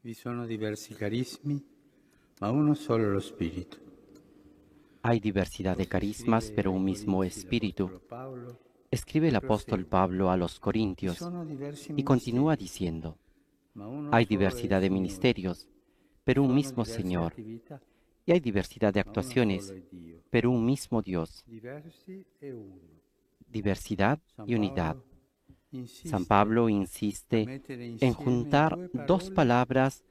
Vi sono diversi carismi, ma uno solo lo Spirito. Hay diversidad de Così carismas, scrive pero ai un mismo Corinzi espíritu. l'Apostolo Paolo Escribe e el apóstol prosegue. Pablo a los Vi Corintios sono diversi y continúa ministeri, diciendo, ma uno hay solo è il diversidad de Signore. ministerios, Vi pero un sono mismo diverse Señor. attività, Y hay diversidad de ma uno solo actuaciones, è Dio. pero un mismo Dios. Diversi e uno. Diversidad San y unidad. Paolo San insiste Pablo a insiste mettere en insieme juntar due dos parole palabras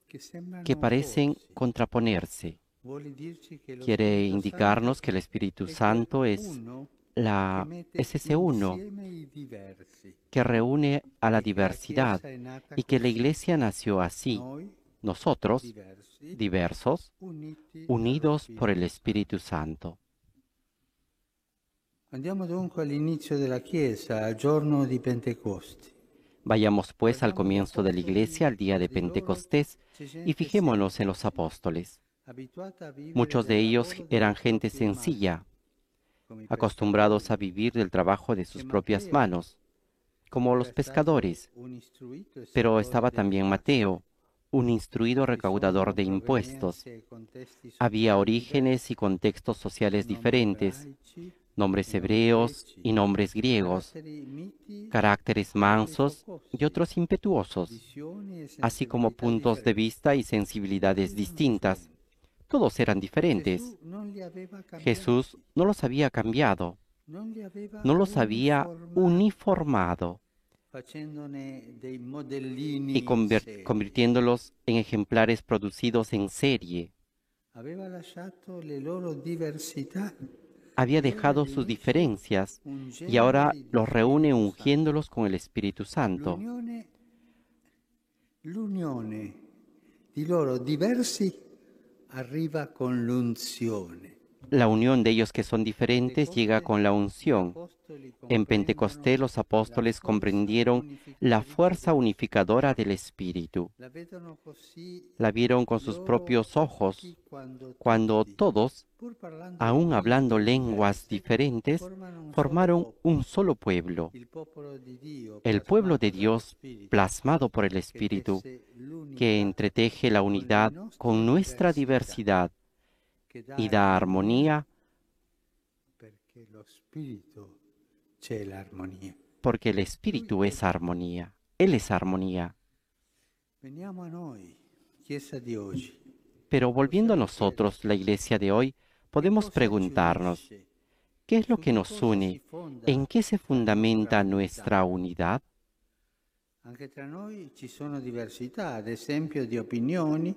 che que sembrano parecen opporsi. contraponerse. Vuole dirci che lo Quiere Spirito indicarnos Santo que el Espíritu è quel Santo es uno che la, mette es ese uno insieme i diversi que reúne a la e che la diversidad Chiesa è nata y que la così. Iglesia nació así, Noi, nosotros, diversi, diversos, uniti dallo unidos por el Spirito Santo. Espíritu Santo. Andiamo dunque all'inizio della Chiesa, al giorno di Pentecoste. Vayamos pues al Guardiamo gli comienzo de la Iglesia, Apostoli, al día de di loro Pentecostés, c'è y gente fijémonos en los semplice, apóstoles. abituata a vivere Muchos del de ellos lavoro delle eran gente proprie mani, sencilla, come i acostumbrados a pescatori, vivir del trabajo de che sus propias Matteo manos, como era los stato pescadores, un istruito pero esattore estaba delle también tasse. Mateo, un instruido Vi recaudador sono de impuestos. provenienze e contesti Había sociali orígenes y diversi, contextos sociales nomi diferentes, ebraici nombres e nomi hebreos greci, y nombres griegos, caratteri miti caracteres e altri mansos y focosi, otros impetuosos, visioni e así como sensibilità puntos de differenti. vista y Tutti sensibilidades erano distintas. differenti. Todos eran diferentes. Gesù non li aveva Jesús cambiati, no los había cambiado, non li aveva no los había uniformati, uniformado facendone dei y modellini in serie. convirtiéndolos en ejemplares producidos en serie. Aveva lasciato le loro diversità Había ed era dejado sus all'inizio diferencias y ahora ungendoli di los reúne Spirito Santo. ungiéndolos con el Espíritu Santo. L'unione di loro diversi arriva con l'unzione. La unión de ellos que son A diferentes llega Pentecoste con la gli unción. apostoli En comprendono Pentecostés los la apóstoles forza comprendieron la unificatrice fuerza dello unificadora Spirito. del Espíritu. La vedono così La vieron con i sus loro propios occhi ojos quando cuando tutti, todos, pur parlando aún hablando lingue lenguas diverse, diferentes, formano un solo formaron popolo, un solo pueblo, il popolo di Dio el pueblo de plasmato dallo Dios Spirito, plasmado por el che Espíritu, tesse que l'unità entreteje la con le unidad nostre con nuestra diversità, diversidad che dà y da armonía perché lo Spirito c'è l'armonia. porque el Lui Espíritu è es Dio. armonía. Él es armonía. Veniamo a noi, Chiesa di oggi. Pero volviendo a Possiamo nosotros, chiederci la iglesia de hoy, che podemos cosa ci preguntarnos, unisce, ¿qué es lo su que che nos cosa si une? fonda ¿En qué se la nostra fundamenta unità. nuestra unidad? Anche tra noi ci sono diversità, ad esempio di opinioni,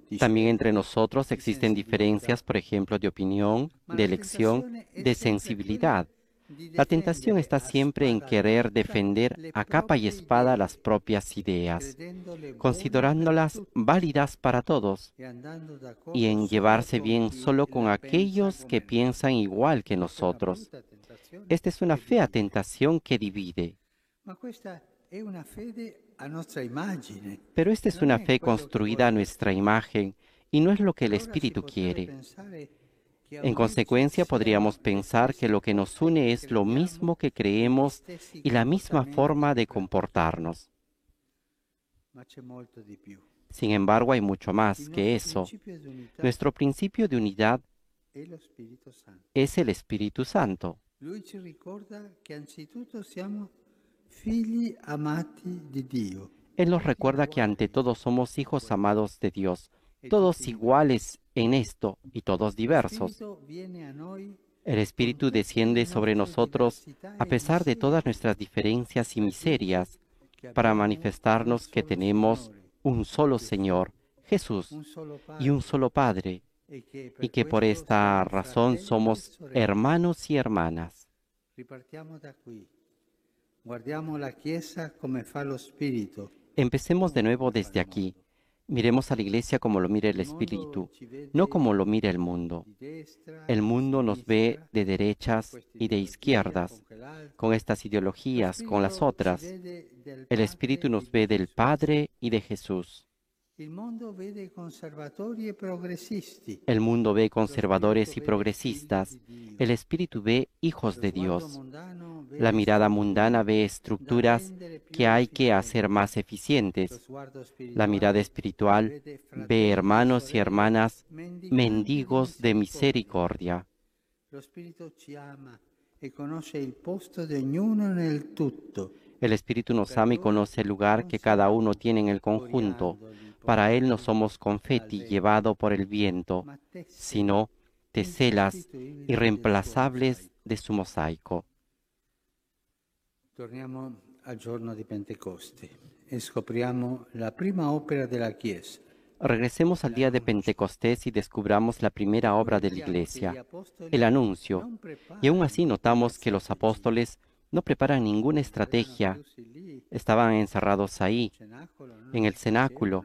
di También entre scelte, nosotros di existen sensibilità, diferencias, por ejemplo, de opinión, ma de la elección, tentazione è de sempre quella sensibilidad. di La tentación difendere está a siempre en spada querer tratta defender le a capa y proprie espada las idee, propias ideas, credendole buone per considerándolas tutti válidas para todos e andando y d'accordo en solo llevarse con bien chi solo con la pensa aquellos que come noi. piensan igual que Questa è una nosotros. brutta tentazione Esta es una che fea divide. tentación que divide, Ma questa è una fede a nostra immagine, pero esta es non una è fe quello che construida a vuole lo nuestra Spirito. imagen y no es lo que el Allora si Espíritu potrebbe quiere. pensare che a En unirci consecuencia, podríamos siano le pensar que stesse lo que nos cose une che es lo mismo crediamo que e gli creemos stessi y la misma forma comportamenti de che pratichiamo. comportarnos. Ma c'è molto di più. Sin embargo, hay mucho más Il que nostro eso. principio di unità Nuestro principio de unidad è lo Spirito Santo. es el Espíritu Santo. Lui ci ricorda che anzitutto siamo figli amati di Dio. Él nos recuerda que ante todo somos hijos amados de Dios, e todos tutti iguales en esto y todos Lo diversos. Spirito viene a noi El con Espíritu tutte le desciende sobre nostre nosotros diversità a e pesar de todas miserie nuestras diferencias y per dirci miserias, che para abbiamo un manifestarnos que solo tenemos Signore, un solo Gesù, Señor, Jesús, un solo y un Padre, solo Padre, e che y per que por questo esta siamo razón fratelli e somos sorelle. hermanos y hermanas. Ripartiamo da qui. Guardiamo la Chiesa come fa lo Spirito. Empecemos de non nuevo come fa desde il aquí. mondo. Miremos a la Iglesia como lo mira el Il mondo Espíritu, ci vede no como lo mira el mundo. di destra, El di mundo nos ve sinistra, de con derechas questa y de ideologia, izquierdas, con quell'altra. con estas Lo ideologías, con las Spirito ci otras. vede del El Espíritu Padre nos e ve di del Gesù. Padre y de Jesús. Il mondo vede conservatori e progressisti. El mundo ve Lo Spirito conservadores y vede figli progresistas. di Dio. El Espíritu ve hijos Lo de sguardo Dios. mondano La mirada mundana ve estructuras que hay que hacer más eficientes. La mirada espiritual ve hermanos y hermanas mendigos de misericordia. Lo Spirito ci ama e conosce il posto di ognuno nel tutto. El Espíritu nos ama y conoce el lugar que cada uno tiene en el conjunto. Para Él no somos confeti llevado por el viento, sino teselas irreemplazables de su mosaico. Torniamo al giorno di Pentecoste e scopriamo la prima opera della Chiesa. Regresemos al día de Pentecostés y descubramos la primera obra de la Iglesia, el anuncio. Y aún así notamos que los apóstoles no preparan ninguna estrategia. Estaban encerrados ahí, en el cenáculo,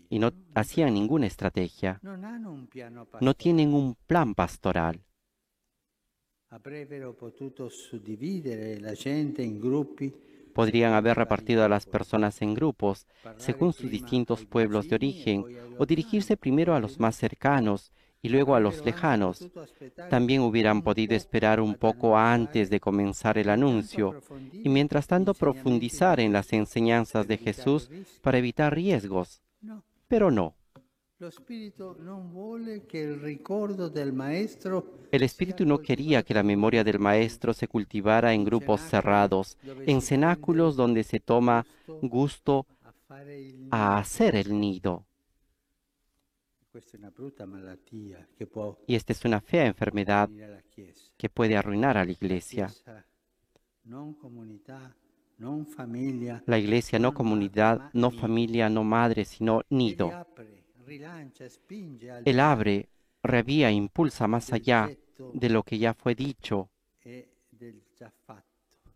y no hacían ninguna estrategia. No tienen un plan pastoral. Avrebbero potuto suddividere la gente in gruppi. Podrían haber repartido a las personas en grupos, según sus distintos pueblos de origen, o dirigirse primero a los más cercanos y luego a los lejanos. También hubieran podido esperar un poco antes de comenzar el anuncio, y mientras tanto profundizar en las enseñanzas de Jesús para evitar riesgos. Pero no. El Espíritu no quería que la memoria del Maestro se cultivara en grupos cerrados, en cenáculos donde se toma gusto a hacer el nido. Y esta es una fea enfermedad que puede arruinar a la Iglesia. La Iglesia no comunidad, no familia, no madre, sino nido. Él abre, revía, impulsa más allá de lo que ya fue dicho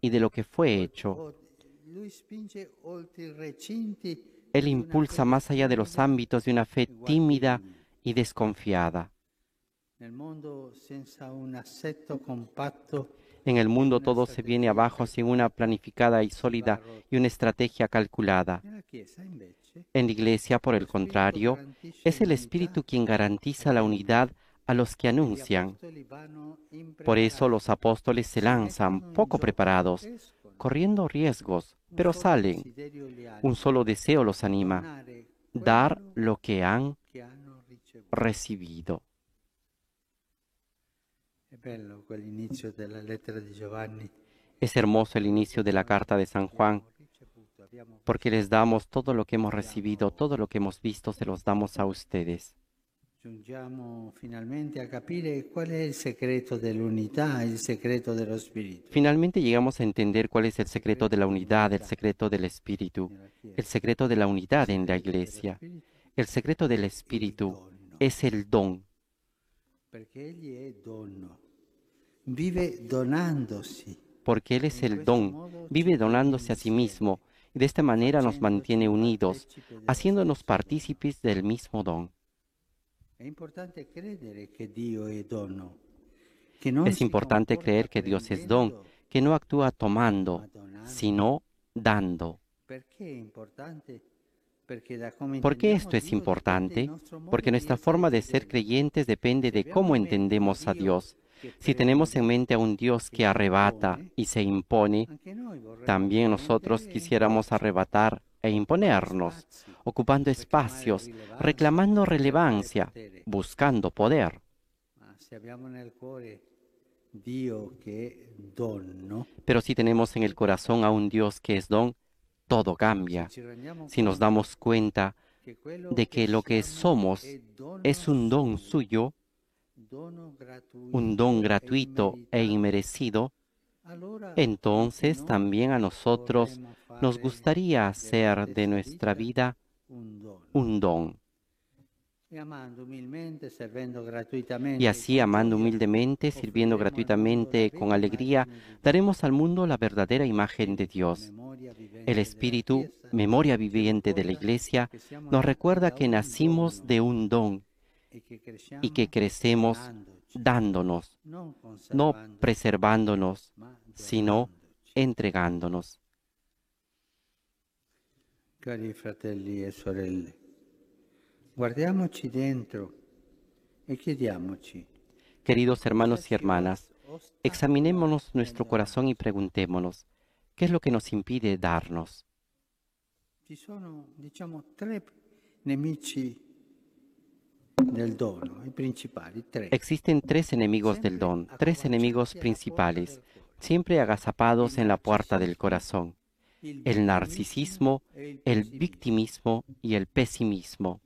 y de lo que fue hecho. Él impulsa más allá de los ámbitos de una fe tímida y desconfiada. En el mundo todo se viene abajo sin una planificada y sólida y una estrategia calculada. En la Iglesia, por el contrario, es el Espíritu quien garantiza la unidad a los que anuncian. Por eso los apóstoles se lanzan, poco preparados, corriendo riesgos, pero salen. Un solo deseo los anima: dar lo que han recibido. Es hermoso el inicio de la carta de San Juan, porque les damos todo lo que hemos recibido, todo lo que hemos visto, se los damos a ustedes. Finalmente llegamos a entender cuál es el secreto de la unidad, el secreto del Espíritu, el secreto de la unidad en la Iglesia. El secreto del Espíritu es el don. Porque Él es el don, vive donándose a sí mismo, y de esta manera nos mantiene unidos, haciéndonos partícipes del mismo don. Es importante creer que Dios es don, que no actúa tomando, sino dando. ¿Por qué esto es importante? Porque nuestra forma de ser creyentes depende de cómo entendemos a Dios. Si tenemos en mente a un Dios que arrebata y se impone, también nosotros quisiéramos arrebatar e imponernos, ocupando espacios, reclamando relevancia, buscando poder. Pero si tenemos en el corazón a un Dios que es don, todo cambia. Si nos damos cuenta de que lo que somos es un don suyo, un don gratuito e inmerecido, entonces también a nosotros nos gustaría hacer de nuestra vida un don. Y así, amando humildemente, sirviendo gratuitamente, con alegría, daremos al mundo la verdadera imagen de Dios. El Espíritu, memoria viviente de la Iglesia, nos recuerda que nacimos de un don y que crecemos dándonos, no preservándonos, sino entregándonos. Cari fratelli e sorelle, guardiamoci dentro e chiediamoci. Queridos hermanos y hermanas, Examinémonos nuestro corazón y preguntémonos, ¿qué es lo que nos impide darnos? Ci sono, diciamo, tre nemici del dono, i principali, tre. Existen tres enemigos del don, tres enemigos principales, siempre agazapados en la puerta del corazón: el narcisismo, el victimismo y el pesimismo.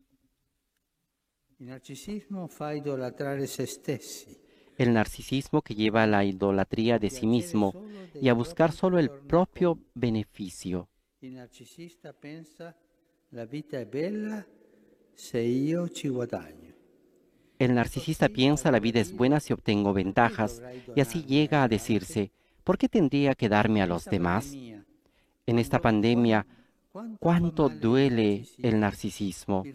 Il narcisismo fa idolatrare se stessi. El narcisismo que lleva a la idolatría de sí mismo y a buscar solo el propio beneficio. Il narcisista pensa la vita è bella se io ci guadagno. El narcisista piensa la vida es buena si obtengo ventajas y así llega a decirse, ¿por qué tendría que darme a los demás? En esta pandemia, ¿cuánto duele el narcisismo?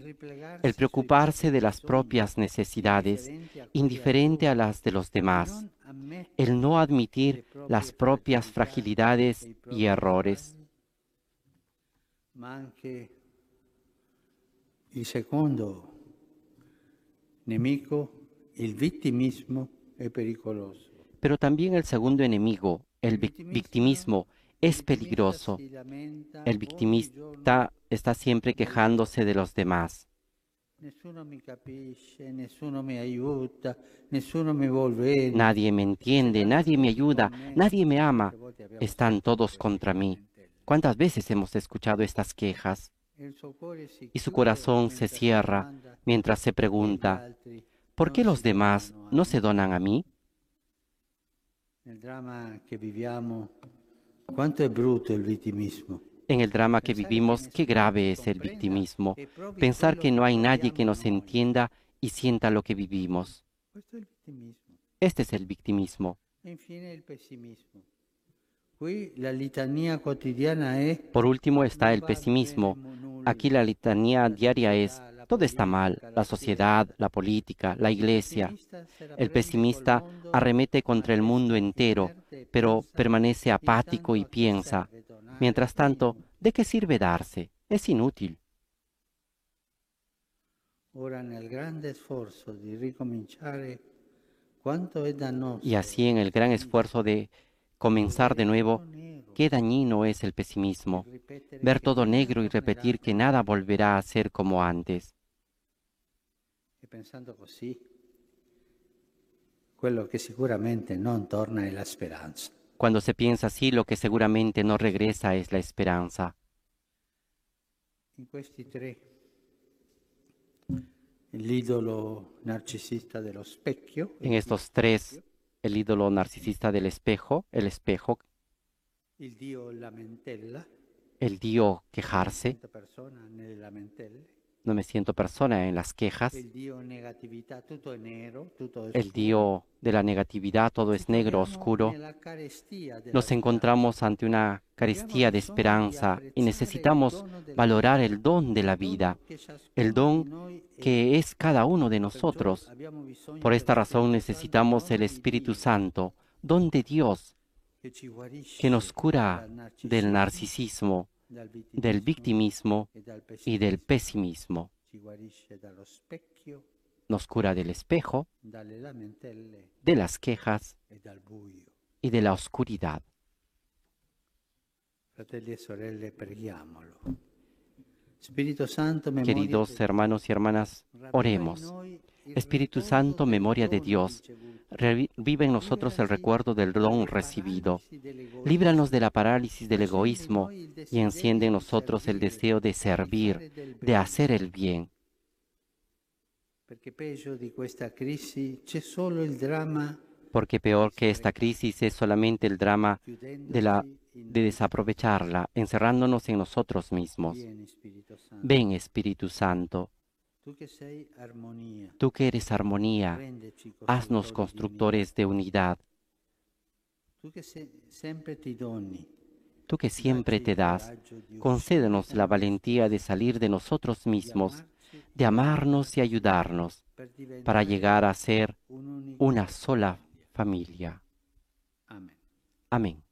El preocuparse de las propias necesidades, indiferente a las de los demás, el no admitir las propias fragilidades y errores. Ma anche il secondo nemico, il vittimismo, è pericoloso. Pero también el segundo enemigo, el victimismo, es peligroso. El victimista está siempre quejándose de los demás. Nessuno mi capisce, nessuno mi aiuta, nessuno mi vuol bene. Nadie me entiende, nadie me ayuda, nadie me ama. Están todos contra mí. ¿Cuántas veces hemos escuchado estas quejas? Y su corazón se cierra mientras se pregunta, ¿por qué los demás no se donan a mí? Nel dramma che viviamo, quanto è brutto il vittimismo. En el drama que vivimos, qué grave es el victimismo. Pensar que no hay nadie que nos entienda y sienta lo que vivimos. Questo è il vittimismo. Este es el victimismo. E infine il pessimismo. Qui la litania quotidiana è Por último está el pesimismo. Aquí la litanía diaria es, todo está mal, la sociedad, la política, la iglesia. El pesimista arremete contra el mundo entero, pero permanece apático y piensa, mientras tanto, ¿de qué sirve darse? Es inútil. ora nel grande sforzo di ricominciare quanto è dannoso. Y así en el gran esfuerzo de comenzar de nuevo, qué dañino es el pesimismo. Ver todo negro y repetir que nada volverá a ser como antes. E pensando così, quello che sicuramente non torna è la speranza. Cuando se piensa así, lo que seguramente no regresa es la esperanza. In questi tre, l'idolo narcisista dello specchio, En estos tres, el ídolo narcisista del espejo, el espejo, il dio lamentela, el dio quejarse, quinta persona nelle lamentele, no me siento persona en las quejas, il dio negatività, tutto è nero, tutto è el oscuro. dio de la negatividad, todo es negro, oscuro. Nella carestia della Nos encontramos ante una carestía de esperanza y necesitamos valorar el don de la vida, el don que es cada uno de nosotros. Por esta razón necesitamos el Espíritu Santo, don de Dios, que nos cura del narcisismo, del victimismo y del pesimismo. ci guarisce dallo specchio, Nos cura del espejo, dalle lamentele de las quejas e dal buio. y de la oscuridad. Fratelli e sorelle, preghiamolo. Spirito Santo, memoria Queridos hermanos y hermanas, oremos. Espíritu Santo, memoria de Dios, revive en nosotros el recuerdo del don recibido. Líbranos de la parálisis del egoísmo y enciende en nosotros el deseo de servir, de hacer el bien. Perché peggio di questa crisi c'è solo il dramma Porque peor que esta crisis es solamente el drama de desaprovecharla, encerrándonos en nosotros mismos. vieni, Spirito Santo. Ven, Espíritu Santo, Tu che sei armonia, tú que eres armonía, rendeci haznos costruttori constructores de unidad. Tu che sempre ti doni, Tú que siempre te das, concédenos la valentía de salir de nosotros mismos, de amarnos y ayudarnos, per diventare para llegar a ser un'unica una sola familia. Amen. Amén.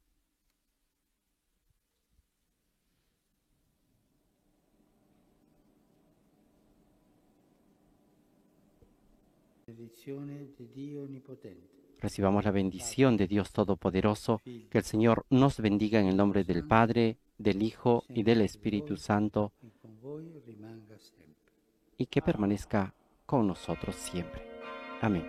Benedizione di Dio Onnipotente, Recibamos la bendición de Dios Todopoderoso, que el Señor nos bendiga en el nombre del Padre, del Hijo y del Espíritu Santo, y que permanezca con nosotros siempre. Amén.